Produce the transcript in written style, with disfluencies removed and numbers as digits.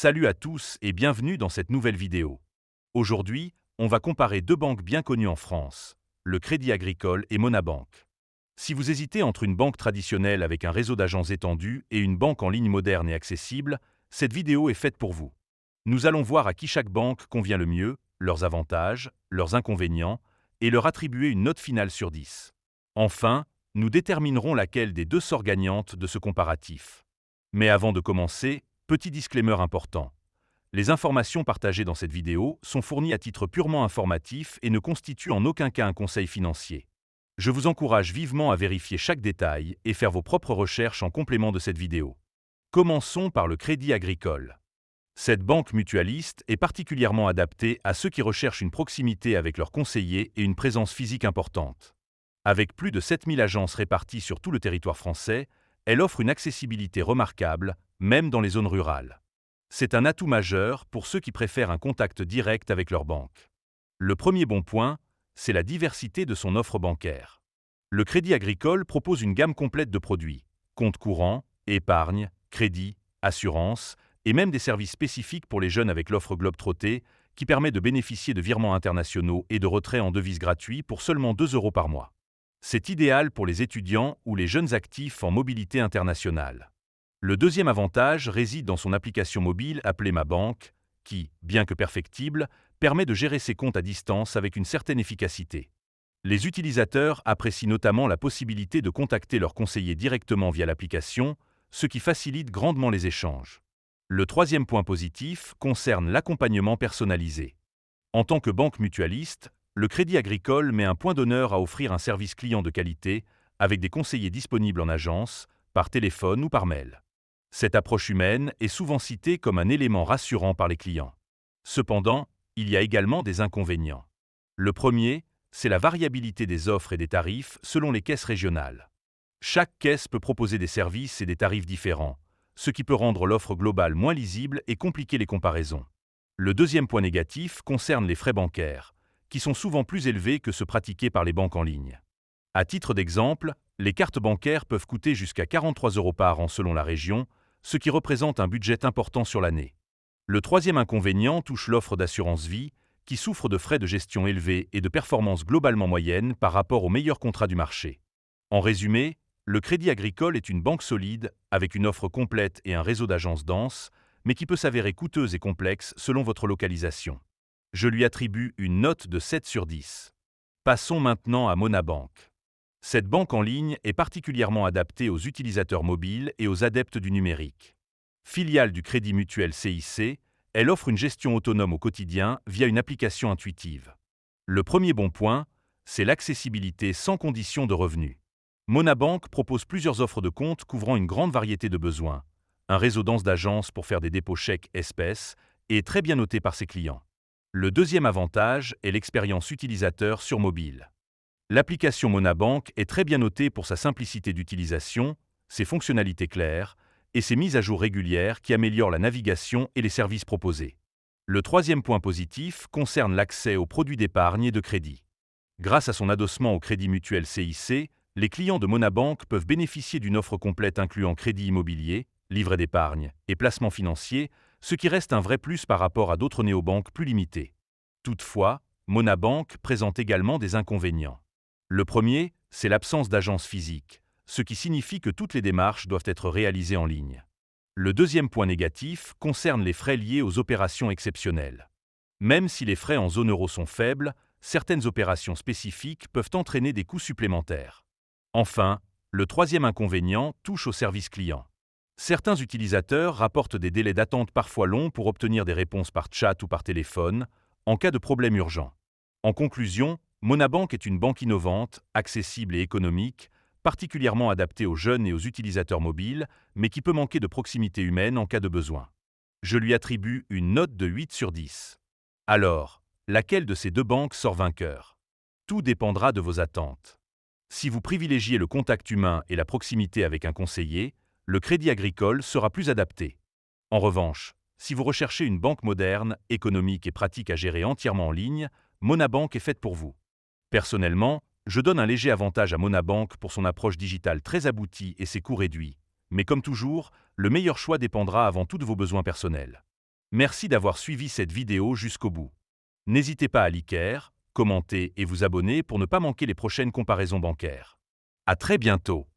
Salut à tous et bienvenue dans cette nouvelle vidéo. Aujourd'hui, on va comparer deux banques bien connues en France, le Crédit Agricole et Monabank. Si vous hésitez entre une banque traditionnelle avec un réseau d'agents étendu et une banque en ligne moderne et accessible, cette vidéo est faite pour vous. Nous allons voir à qui chaque banque convient le mieux, leurs avantages, leurs inconvénients, et leur attribuer une note finale sur 10. Enfin, nous déterminerons laquelle des deux sort gagnante de ce comparatif. Mais avant de commencer, petit disclaimer important. Les informations partagées dans cette vidéo sont fournies à titre purement informatif et ne constituent en aucun cas un conseil financier. Je vous encourage vivement à vérifier chaque détail et faire vos propres recherches en complément de cette vidéo. Commençons par le Crédit Agricole. Cette banque mutualiste est particulièrement adaptée à ceux qui recherchent une proximité avec leurs conseillers et une présence physique importante. Avec plus de 7000 agences réparties sur tout le territoire français, elle offre une accessibilité remarquable, même dans les zones rurales. C'est un atout majeur pour ceux qui préfèrent un contact direct avec leur banque. Le premier bon point, c'est la diversité de son offre bancaire. Le Crédit Agricole propose une gamme complète de produits, comptes courants, épargne, crédit, assurance, et même des services spécifiques pour les jeunes avec l'offre Globetrotter, qui permet de bénéficier de virements internationaux et de retraits en devises gratuits pour seulement 2 € par mois. C'est idéal pour les étudiants ou les jeunes actifs en mobilité internationale. Le deuxième avantage réside dans son application mobile appelée Ma Banque, qui, bien que perfectible, permet de gérer ses comptes à distance avec une certaine efficacité. Les utilisateurs apprécient notamment la possibilité de contacter leurs conseillers directement via l'application, ce qui facilite grandement les échanges. Le troisième point positif concerne l'accompagnement personnalisé. En tant que banque mutualiste, le Crédit Agricole met un point d'honneur à offrir un service client de qualité avec des conseillers disponibles en agence, par téléphone ou par mail. Cette approche humaine est souvent citée comme un élément rassurant par les clients. Cependant, il y a également des inconvénients. Le premier, c'est la variabilité des offres et des tarifs selon les caisses régionales. Chaque caisse peut proposer des services et des tarifs différents, ce qui peut rendre l'offre globale moins lisible et compliquer les comparaisons. Le deuxième point négatif concerne les frais bancaires, qui sont souvent plus élevés que ceux pratiqués par les banques en ligne. À titre d'exemple, les cartes bancaires peuvent coûter jusqu'à 43 € par an selon la région, ce qui représente un budget important sur l'année. Le troisième inconvénient touche l'offre d'assurance vie, qui souffre de frais de gestion élevés et de performances globalement moyennes par rapport aux meilleurs contrats du marché. En résumé, le Crédit Agricole est une banque solide, avec une offre complète et un réseau d'agences dense, mais qui peut s'avérer coûteuse et complexe selon votre localisation. Je lui attribue une note de 7 sur 10. Passons maintenant à Monabank. Cette banque en ligne est particulièrement adaptée aux utilisateurs mobiles et aux adeptes du numérique. Filiale du Crédit Mutuel CIC, elle offre une gestion autonome au quotidien via une application intuitive. Le premier bon point, c'est l'accessibilité sans condition de revenus. Monabank propose plusieurs offres de comptes couvrant une grande variété de besoins, un réseau dense d'agences pour faire des dépôts chèques espèces et est très bien noté par ses clients. Le deuxième avantage est l'expérience utilisateur sur mobile. L'application Monabank est très bien notée pour sa simplicité d'utilisation, ses fonctionnalités claires et ses mises à jour régulières qui améliorent la navigation et les services proposés. Le troisième point positif concerne l'accès aux produits d'épargne et de crédit. Grâce à son adossement au Crédit Mutuel CIC, les clients de Monabank peuvent bénéficier d'une offre complète incluant crédit immobilier, livret d'épargne et placement financier, ce qui reste un vrai plus par rapport à d'autres néobanques plus limitées. Toutefois, Monabank présente également des inconvénients. Le premier, c'est l'absence d'agence physique, ce qui signifie que toutes les démarches doivent être réalisées en ligne. Le deuxième point négatif concerne les frais liés aux opérations exceptionnelles. Même si les frais en zone euro sont faibles, certaines opérations spécifiques peuvent entraîner des coûts supplémentaires. Enfin, le troisième inconvénient touche au service client. Certains utilisateurs rapportent des délais d'attente parfois longs pour obtenir des réponses par chat ou par téléphone, en cas de problème urgent. En conclusion, Monabank est une banque innovante, accessible et économique, particulièrement adaptée aux jeunes et aux utilisateurs mobiles, mais qui peut manquer de proximité humaine en cas de besoin. Je lui attribue une note de 8 sur 10. Alors, laquelle de ces deux banques sort vainqueur? Tout dépendra de vos attentes. Si vous privilégiez le contact humain et la proximité avec un conseiller, le Crédit Agricole sera plus adapté. En revanche, si vous recherchez une banque moderne, économique et pratique à gérer entièrement en ligne, Monabank est faite pour vous. Personnellement, je donne un léger avantage à Monabank pour son approche digitale très aboutie et ses coûts réduits. Mais comme toujours, le meilleur choix dépendra avant tout de vos besoins personnels. Merci d'avoir suivi cette vidéo jusqu'au bout. N'hésitez pas à liker, commenter et vous abonner pour ne pas manquer les prochaines comparaisons bancaires. À très bientôt.